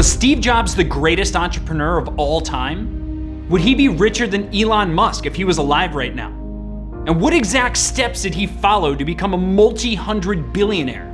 Was Steve Jobs the greatest entrepreneur of all time? Would he be richer than Elon Musk if he was alive right now? And what exact steps did he follow to become a multi-hundred billionaire?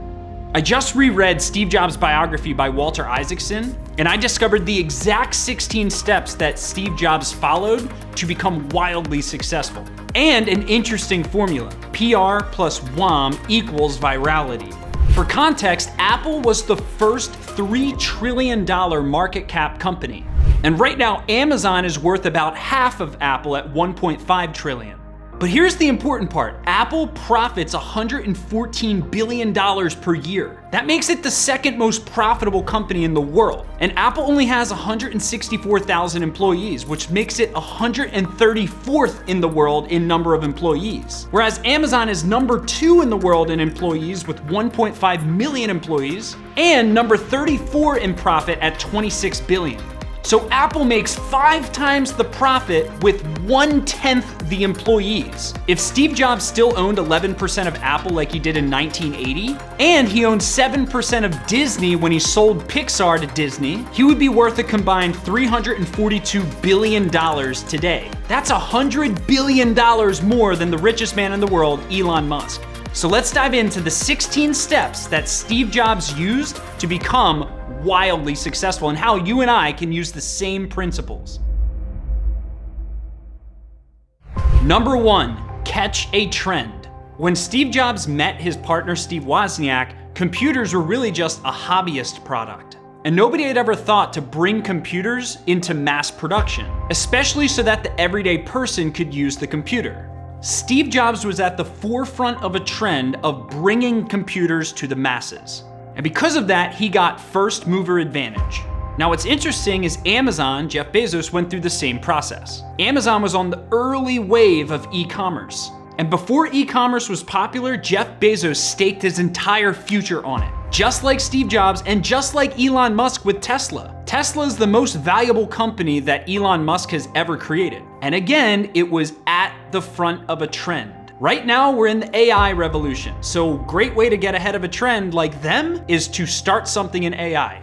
I just reread Steve Jobs' biography by Walter Isaacson, and I discovered the exact 16 steps that Steve Jobs followed to become wildly successful. And an interesting formula: PR plus WOM equals virality. For context, Apple was the first $3 trillion market cap company. And right now, Amazon is worth about half of Apple at $1.5 trillion. But here's the important part. Apple profits $114 billion per year. That makes it the second most profitable company in the world. And Apple only has 164,000 employees, which makes it 134th in the world in number of employees. Whereas Amazon is number 2 in the world in employees with 1.5 million employees, and number 34 in profit at 26 billion. So Apple makes 5 times the profit with 1/10 the employees. If Steve Jobs still owned 11% of Apple like he did in 1980, and he owned 7% of Disney when he sold Pixar to Disney, he would be worth a combined $342 billion today. That's $100 billion more than the richest man in the world, Elon Musk. So let's dive into the 16 steps that Steve Jobs used to become wildly successful and how you and I can use the same principles. Number 1, catch a trend. When Steve Jobs met his partner Steve Wozniak, computers were really just a hobbyist product. And nobody had ever thought to bring computers into mass production, especially so that the everyday person could use the computer. Steve Jobs was at the forefront of a trend of bringing computers to the masses. And because of that, he got first mover advantage. Now what's interesting is Amazon, Jeff Bezos, went through the same process. Amazon was on the early wave of e-commerce. And before e-commerce was popular, Jeff Bezos staked his entire future on it. Just like Steve Jobs and just like Elon Musk with Tesla. Tesla is the most valuable company that Elon Musk has ever created. And again, it was at the front of a trend. Right now, we're in the AI revolution. So great way to get ahead of a trend like them is to start something in AI.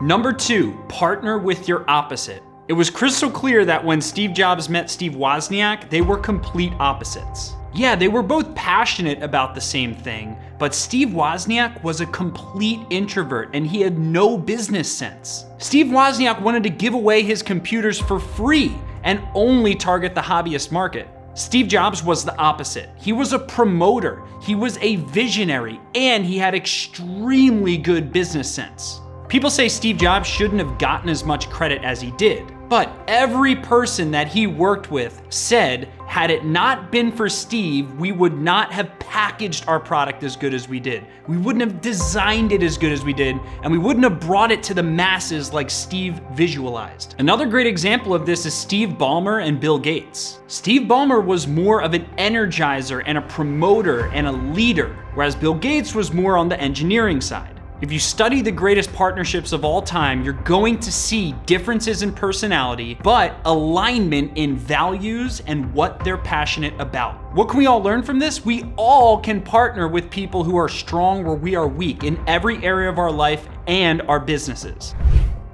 Number 2, partner with your opposite. It was crystal clear that when Steve Jobs met Steve Wozniak, they were complete opposites. Yeah, they were both passionate about the same thing, but Steve Wozniak was a complete introvert and he had no business sense. Steve Wozniak wanted to give away his computers for free and only target the hobbyist market. Steve Jobs was the opposite. He was a promoter, he was a visionary, and he had extremely good business sense. People say Steve Jobs shouldn't have gotten as much credit as he did, but every person that he worked with said, had it not been for Steve, we would not have packaged our product as good as we did. We wouldn't have designed it as good as we did, and we wouldn't have brought it to the masses like Steve visualized. Another great example of this is Steve Ballmer and Bill Gates. Steve Ballmer was more of an energizer and a promoter and a leader, whereas Bill Gates was more on the engineering side. If you study the greatest partnerships of all time, you're going to see differences in personality, but alignment in values and what they're passionate about. What can we all learn from this? We all can partner with people who are strong where we are weak in every area of our life and our businesses.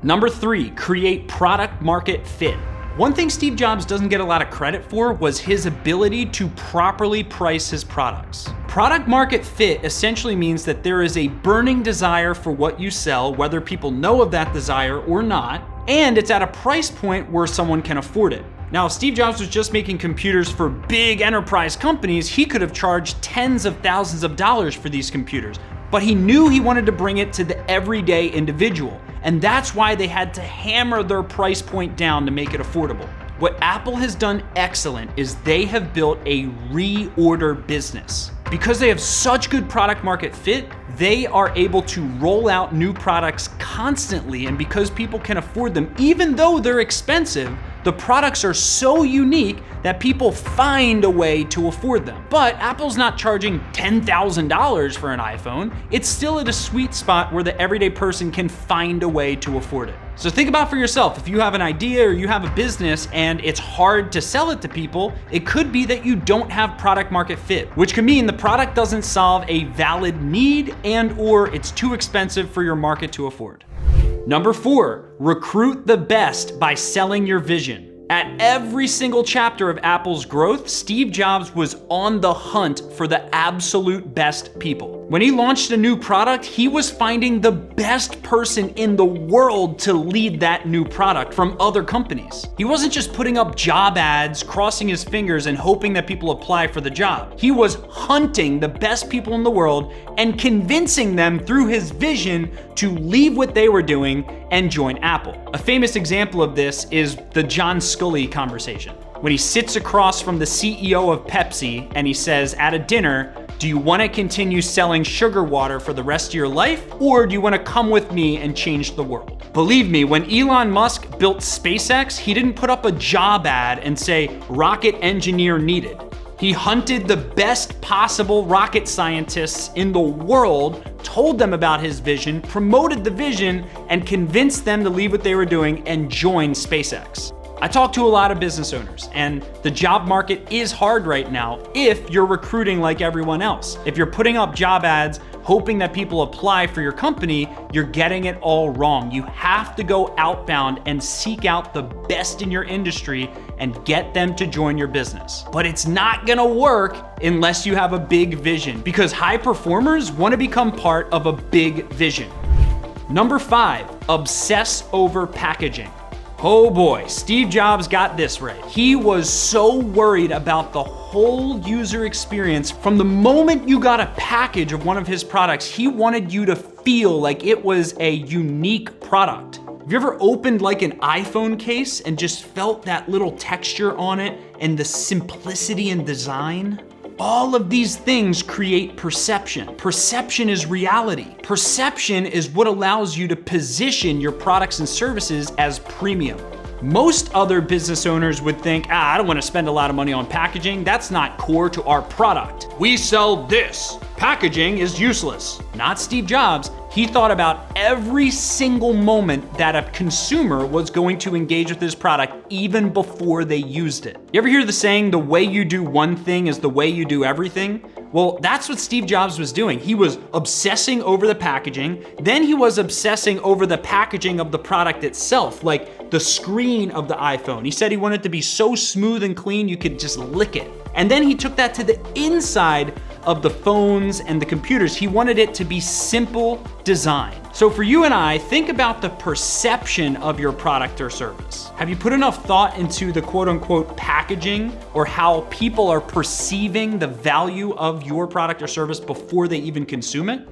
Number 3, create product market fit. One thing Steve Jobs doesn't get a lot of credit for was his ability to properly price his products. Product market fit essentially means that there is a burning desire for what you sell, whether people know of that desire or not, and it's at a price point where someone can afford it. Now, if Steve Jobs was just making computers for big enterprise companies, he could have charged tens of thousands of dollars for these computers. But he knew he wanted to bring it to the everyday individual. And that's why they had to hammer their price point down to make it affordable. What Apple has done excellent is they have built a reorder business. Because they have such good product market fit, they are able to roll out new products constantly, and because people can afford them, even though they're expensive, the products are so unique that people find a way to afford them. But Apple's not charging $10,000 for an iPhone. It's still at a sweet spot where the everyday person can find a way to afford it. So think about for yourself, if you have an idea or you have a business and it's hard to sell it to people, it could be that you don't have product market fit, which could mean the product doesn't solve a valid need and or it's too expensive for your market to afford. Number 4, recruit the best by selling your vision. At every single chapter of Apple's growth, Steve Jobs was on the hunt for the absolute best people. When he launched a new product, he was finding the best person in the world to lead that new product from other companies. He wasn't just putting up job ads, crossing his fingers, and hoping that people apply for the job. He was hunting the best people in the world and convincing them through his vision to leave what they were doing and join Apple. A famous example of this is the John Scully conversation, when he sits across from the CEO of Pepsi and he says at a dinner, do you want to continue selling sugar water for the rest of your life, or do you want to come with me and change the world? Believe me, when Elon Musk built SpaceX, he didn't put up a job ad and say, rocket engineer needed. He hunted the best possible rocket scientists in the world, told them about his vision, promoted the vision, and convinced them to leave what they were doing and join SpaceX. I talk to a lot of business owners, and the job market is hard right now if you're recruiting like everyone else. If you're putting up job ads, hoping that people apply for your company, you're getting it all wrong. You have to go outbound and seek out the best in your industry and get them to join your business. But it's not gonna work unless you have a big vision, because high performers wanna become part of a big vision. Number 5, obsess over packaging. Oh boy, Steve Jobs got this right. He was so worried about the whole user experience. From the moment you got a package of one of his products, he wanted you to feel like it was a unique product. Have you ever opened like an iPhone case and just felt that little texture on it and the simplicity in design? All of these things create perception. Perception is reality. Perception is what allows you to position your products and services as premium. Most other business owners would think, I don't want to spend a lot of money on packaging. That's not core to our product. We sell this. Packaging is useless. Not Steve Jobs. He thought about every single moment that a consumer was going to engage with his product even before they used it. You ever hear the saying, the way you do one thing is the way you do everything? Well, that's what Steve Jobs was doing. He was obsessing over the packaging, then he was obsessing over the packaging of the product itself, like the screen of the iPhone. He said he wanted it to be so smooth and clean you could just lick it. And then he took that to the inside of the phones and the computers. He wanted it to be simple design. So for you and I, think about the perception of your product or service. Have you put enough thought into the quote unquote packaging or how people are perceiving the value of your product or service before they even consume it?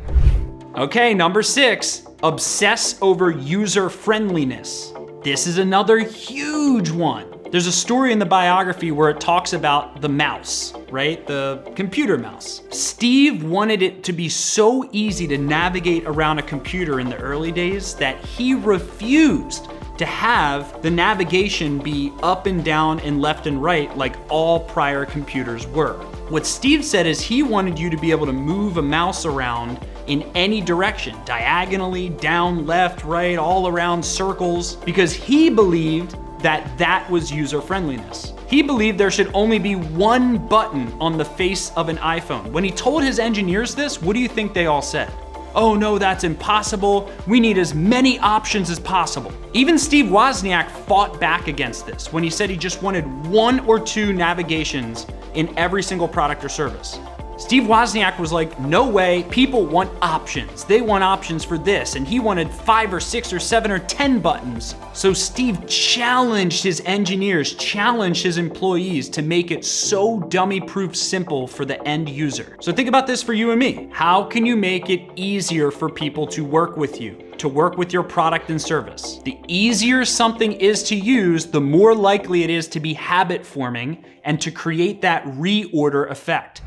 Okay, number 6, obsess over user friendliness. This is another huge one. There's a story in the biography where it talks about the mouse, right? The computer mouse. Steve wanted it to be so easy to navigate around a computer in the early days that he refused to have the navigation be up and down and left and right like all prior computers were. What Steve said is he wanted you to be able to move a mouse around in any direction, diagonally, down, left, right, all around, circles, because he believed that was user friendliness. He believed there should only be one button on the face of an iPhone. When he told his engineers this, what do you think they all said? Oh no, that's impossible. We need as many options as possible. Even Steve Wozniak fought back against this when he said he just wanted 1 or 2 navigations in every single product or service. Steve Wozniak was like, no way, people want options. They want options for this, and he wanted 5 or 6 or 7 or 10 buttons. So Steve challenged his engineers, challenged his employees to make it so dummy-proof simple for the end user. So think about this for you and me. How can you make it easier for people to work with you, to work with your product and service? The easier something is to use, the more likely it is to be habit forming and to create that reorder effect.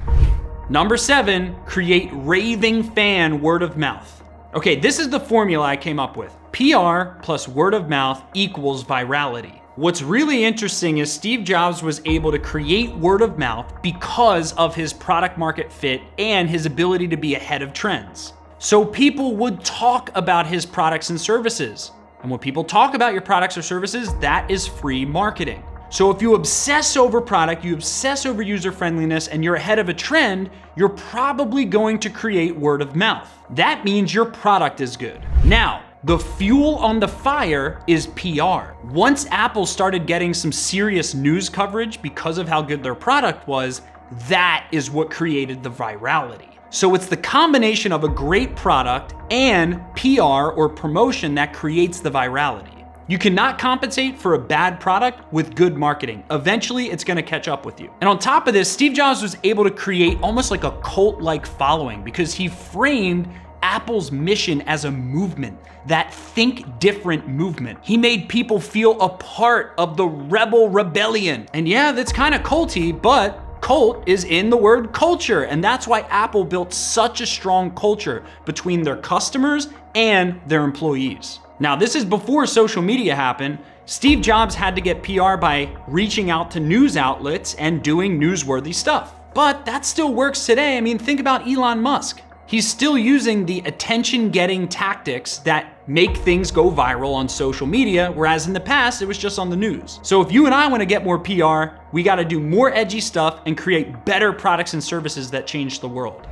Number 7, create raving fan word of mouth. Okay, this is the formula I came up with. PR plus word of mouth equals virality. What's really interesting is Steve Jobs was able to create word of mouth because of his product market fit and his ability to be ahead of trends. So people would talk about his products and services. And when people talk about your products or services, that is free marketing. So if you obsess over product, you obsess over user friendliness, and you're ahead of a trend, you're probably going to create word of mouth. That means your product is good. Now, The fuel on the fire is PR. Once Apple started getting some serious news coverage because of how good their product was, that is what created the virality. So it's the combination of a great product and PR or promotion that creates the virality. You cannot compensate for a bad product with good marketing. Eventually, it's gonna catch up with you. And on top of this, Steve Jobs was able to create almost like a cult-like following because he framed Apple's mission as a movement, that think different movement. He made people feel a part of the rebel rebellion. And yeah, that's kind of culty, but cult is in the word culture. And that's why Apple built such a strong culture between their customers and their employees. Now, this is before social media happened. Steve Jobs had to get PR by reaching out to news outlets and doing newsworthy stuff. But that still works today. I mean, think about Elon Musk. He's still using the attention-getting tactics that make things go viral on social media, whereas in the past, it was just on the news. So if you and I want to get more PR, we got to do more edgy stuff and create better products and services that change the world.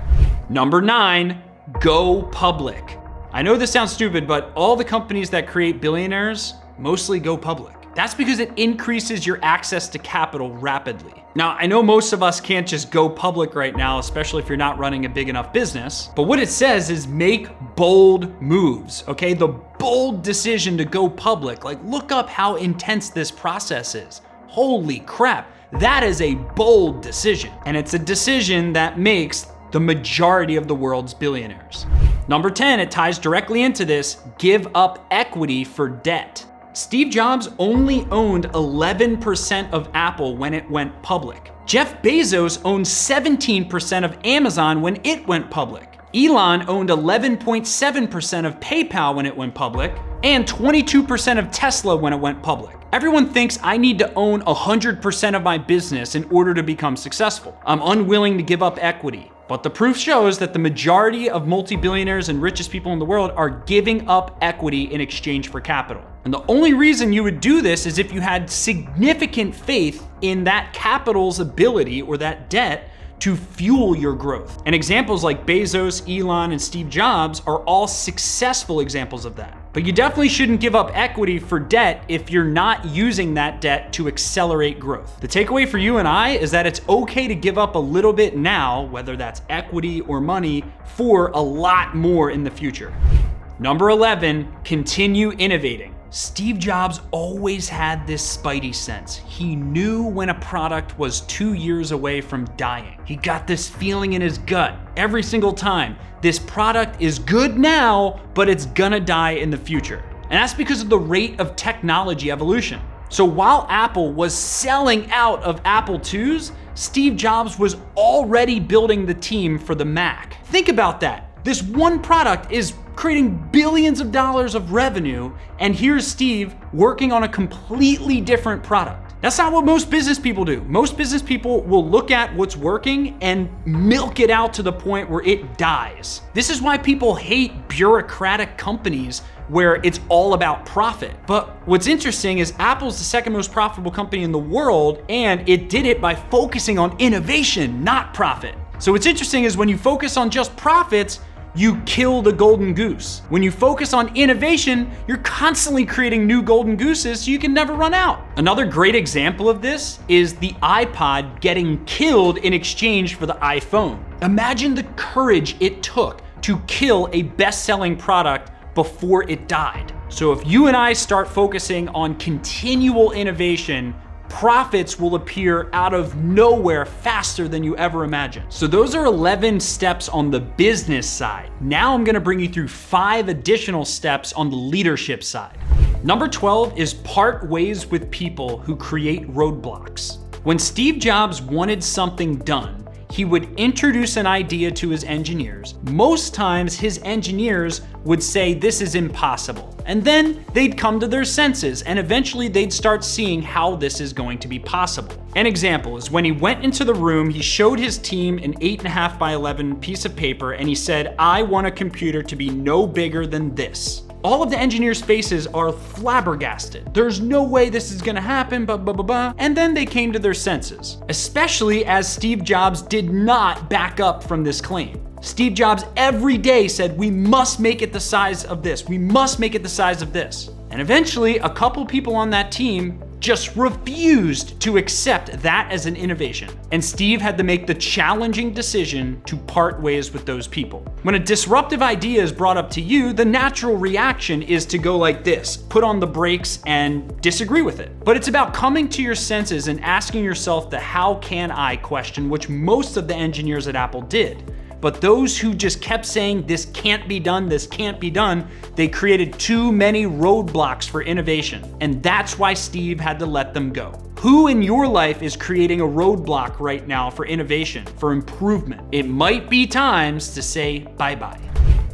Number 9, go public. I know this sounds stupid, but all the companies that create billionaires mostly go public. That's because it increases your access to capital rapidly. Now, I know most of us can't just go public right now, especially if you're not running a big enough business, but what it says is make bold moves, okay? The bold decision to go public. Like, look up how intense this process is. Holy crap, that is a bold decision. And it's a decision that makes the majority of the world's billionaires. Number 10, it ties directly into this, give up equity for debt. Steve Jobs only owned 11% of Apple when it went public. Jeff Bezos owned 17% of Amazon when it went public. Elon owned 11.7% of PayPal when it went public, and 22% of Tesla when it went public. Everyone thinks I need to own 100% of my business in order to become successful. I'm unwilling to give up equity. But the proof shows that the majority of multi-billionaires and richest people in the world are giving up equity in exchange for capital. And the only reason you would do this is if you had significant faith in that capital's ability or that debt to fuel your growth. And examples like Bezos, Elon, and Steve Jobs are all successful examples of that. But you definitely shouldn't give up equity for debt if you're not using that debt to accelerate growth. The takeaway for you and I is that it's okay to give up a little bit now, whether that's equity or money, for a lot more in the future. Number 11, continue innovating. Steve Jobs always had this spidey sense. He knew when a product was 2 years away from dying. He got this feeling in his gut every single time. This product is good now, but it's gonna die in the future. And that's because of the rate of technology evolution. So while Apple was selling out of Apple IIs, Steve Jobs was already building the team for the Mac. Think about that. This one product is creating billions of dollars of revenue, and here's Steve working on a completely different product. That's not what most business people do. Most business people will look at what's working and milk it out to the point where it dies. This is why people hate bureaucratic companies where it's all about profit. But what's interesting is Apple's the second most profitable company in the world, and it did it by focusing on innovation, not profit. So what's interesting is when you focus on just profits, you kill the golden goose. When you focus on innovation, you're constantly creating new golden gooses so you can never run out. Another great example of this is the iPod getting killed in exchange for the iPhone. Imagine the courage it took to kill a best-selling product before it died. So if you and I start focusing on continual innovation, profits will appear out of nowhere faster than you ever imagined. So those are 11 steps on the business side. Now I'm gonna bring you through 5 additional steps on the leadership side. Number 12 is part ways with people who create roadblocks. When Steve Jobs wanted something done, he would introduce an idea to his engineers. Most times his engineers would say, this is impossible. And then they'd come to their senses and eventually they'd start seeing how this is going to be possible. An example is when he went into the room, he showed his team an 8.5 by 11 piece of paper and he said, I want a computer to be no bigger than this. All of the engineers' faces are flabbergasted. There's no way this is gonna happen, blah, blah, blah, blah. And then they came to their senses, especially as Steve Jobs did not back up from this claim. Steve Jobs every day said, we must make it the size of this. We must make it the size of this. And eventually, a couple people on that team just refused to accept that as an innovation. And Steve had to make the challenging decision to part ways with those people. When a disruptive idea is brought up to you, the natural reaction is to go like this, put on the brakes and disagree with it. But it's about coming to your senses and asking yourself the how can I question, which most of the engineers at Apple did. But those who just kept saying, this can't be done, this can't be done, they created too many roadblocks for innovation. And that's why Steve had to let them go. Who in your life is creating a roadblock right now for innovation, for improvement? It might be times to say bye-bye.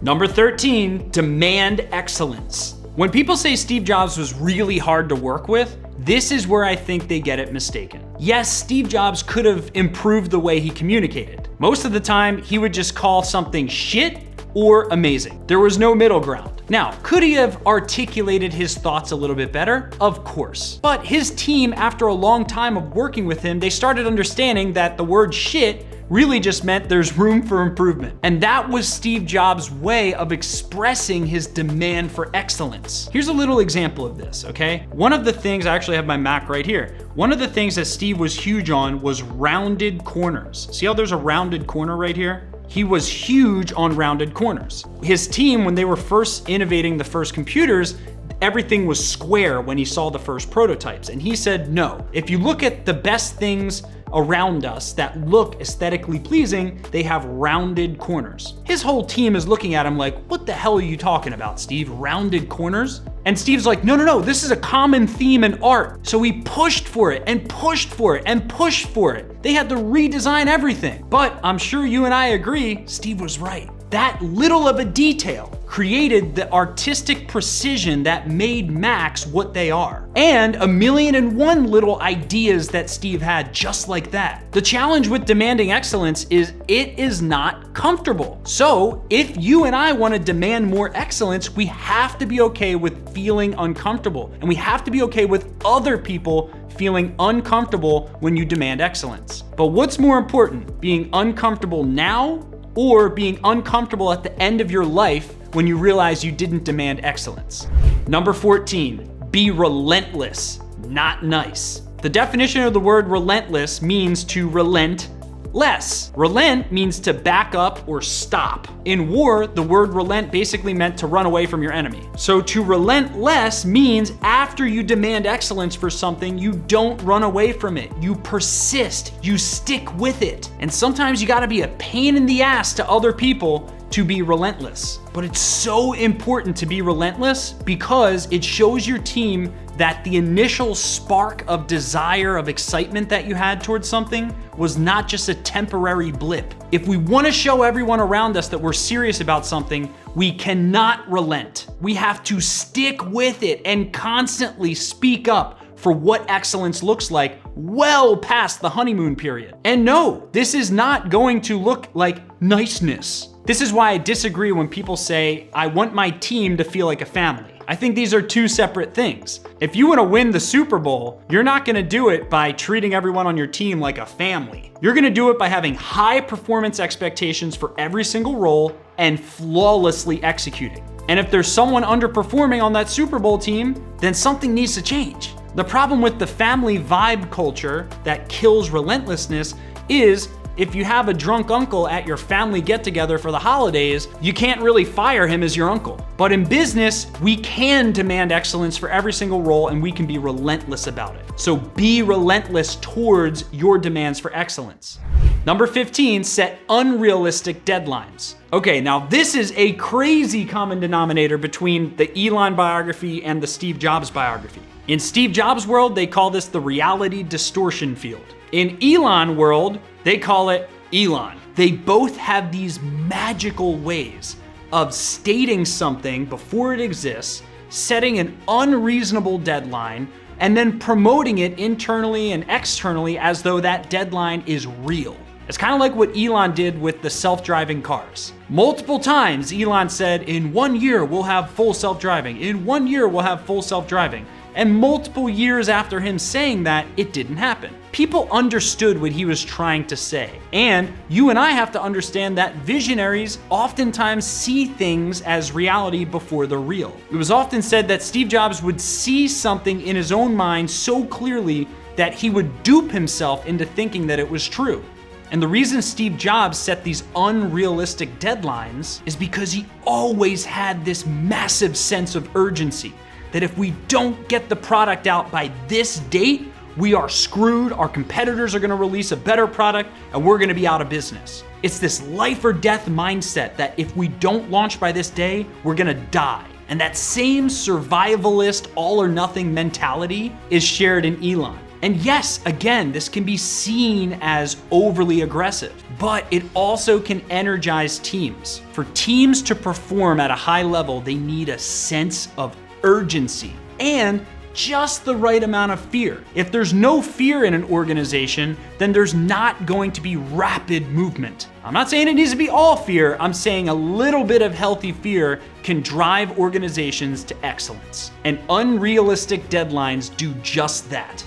Number 13, demand excellence. When people say Steve Jobs was really hard to work with, this is where I think they get it mistaken. Yes, Steve Jobs could have improved the way he communicated. Most of the time, he would just call something shit or amazing. There was no middle ground. Now, could he have articulated his thoughts a little bit better? Of course. But his team, after a long time of working with him, they started understanding that the word shit really just meant there's room for improvement. And that was Steve Jobs' way of expressing his demand for excellence. Here's a little example of this, okay? One of the things, I actually have my Mac right here. One of the things that Steve was huge on was rounded corners. See how there's a rounded corner right here? He was huge on rounded corners. His team, when they were first innovating the first computers, everything was square when he saw the first prototypes. And he said, no, if you look at the best things around us that look aesthetically pleasing, they have rounded corners. His whole team is looking at him like, what the hell are you talking about, Steve? Rounded corners? And Steve's like, no, this is a common theme in art. So he pushed for it and pushed for it and pushed for it. They had to redesign everything. But I'm sure you and I agree, Steve was right. That little of a detail created the artistic precision that made Macs what they are. And 1,000,001 little ideas that Steve had just like that. The challenge with demanding excellence is it is not comfortable. So if you and I want to demand more excellence, we have to be okay with feeling uncomfortable. And we have to be okay with other people feeling uncomfortable when you demand excellence. But what's more important, being uncomfortable now or being uncomfortable at the end of your life when you realize you didn't demand excellence? Number 14, be relentless, not nice. The definition of the word relentless means to relent less. Relent means to back up or stop. In war, the word relent basically meant to run away from your enemy. So to relent less means after you demand excellence for something, you don't run away from it. You persist, you stick with it. And sometimes you gotta be a pain in the ass to other people to be relentless. But it's so important to be relentless because it shows your team that the initial spark of desire, of excitement that you had towards something was not just a temporary blip. If we want to show everyone around us that we're serious about something, we cannot relent. We have to stick with it and constantly speak up for what excellence looks like well past the honeymoon period. And no, this is not going to look like niceness. This is why I disagree when people say, I want my team to feel like a family. I think these are two separate things. If you want to win the Super Bowl, you're not going to do it by treating everyone on your team like a family. You're going to do it by having high performance expectations for every single role and flawlessly executing. And if there's someone underperforming on that Super Bowl team, then something needs to change. The problem with the family vibe culture that kills relentlessness is if you have a drunk uncle at your family get-together for the holidays, you can't really fire him as your uncle. But in business, we can demand excellence for every single role and we can be relentless about it. So be relentless towards your demands for excellence. Number 15, set unrealistic deadlines. Okay, now this is a crazy common denominator between the Elon biography and the Steve Jobs biography. In Steve Jobs' world, they call this the reality distortion field. In Elon world, they call it Elon. They both have these magical ways of stating something before it exists, setting an unreasonable deadline, and then promoting it internally and externally as though that deadline is real. It's kind of like what Elon did with the self-driving cars. Multiple times, Elon said, in 1 year, we'll have full self-driving. In 1 year, we'll have full self-driving. And multiple years after him saying that, it didn't happen. People understood what he was trying to say. And you and I have to understand that visionaries oftentimes see things as reality before they're real. It was often said that Steve Jobs would see something in his own mind so clearly that he would dupe himself into thinking that it was true. And the reason Steve Jobs set these unrealistic deadlines is because he always had this massive sense of urgency that if we don't get the product out by this date, we are screwed, our competitors are gonna release a better product, and we're gonna be out of business. It's this life or death mindset that if we don't launch by this day, we're gonna die. And that same survivalist, all or nothing mentality is shared in Elon. And yes, again, this can be seen as overly aggressive, but it also can energize teams. For teams to perform at a high level, they need a sense of urgency and just the right amount of fear. If there's no fear in an organization, then there's not going to be rapid movement. I'm not saying it needs to be all fear, I'm saying a little bit of healthy fear can drive organizations to excellence. And unrealistic deadlines do just that.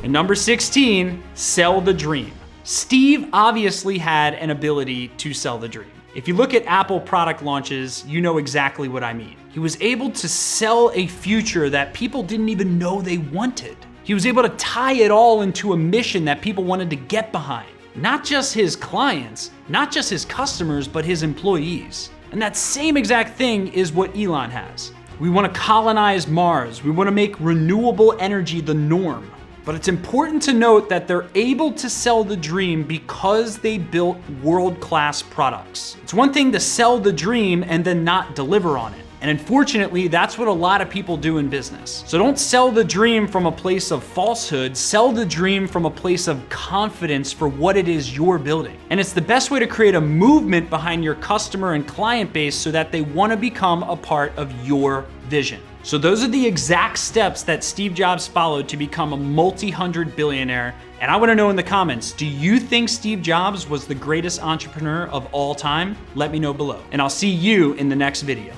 And number 16, sell the dream. Steve obviously had an ability to sell the dream. If you look at Apple product launches, you know exactly what I mean. He was able to sell a future that people didn't even know they wanted. He was able to tie it all into a mission that people wanted to get behind. Not just his clients, not just his customers, but his employees. And that same exact thing is what Elon has. We want to colonize Mars. We want to make renewable energy the norm. But it's important to note that they're able to sell the dream because they built world-class products. It's one thing to sell the dream and then not deliver on it. And unfortunately, that's what a lot of people do in business. So don't sell the dream from a place of falsehood, sell the dream from a place of confidence for what it is you're building. And it's the best way to create a movement behind your customer and client base so that they want to become a part of your vision. So those are the exact steps that Steve Jobs followed to become a multi-hundred billionaire. And I want to know in the comments, do you think Steve Jobs was the greatest entrepreneur of all time? Let me know below. And I'll see you in the next video.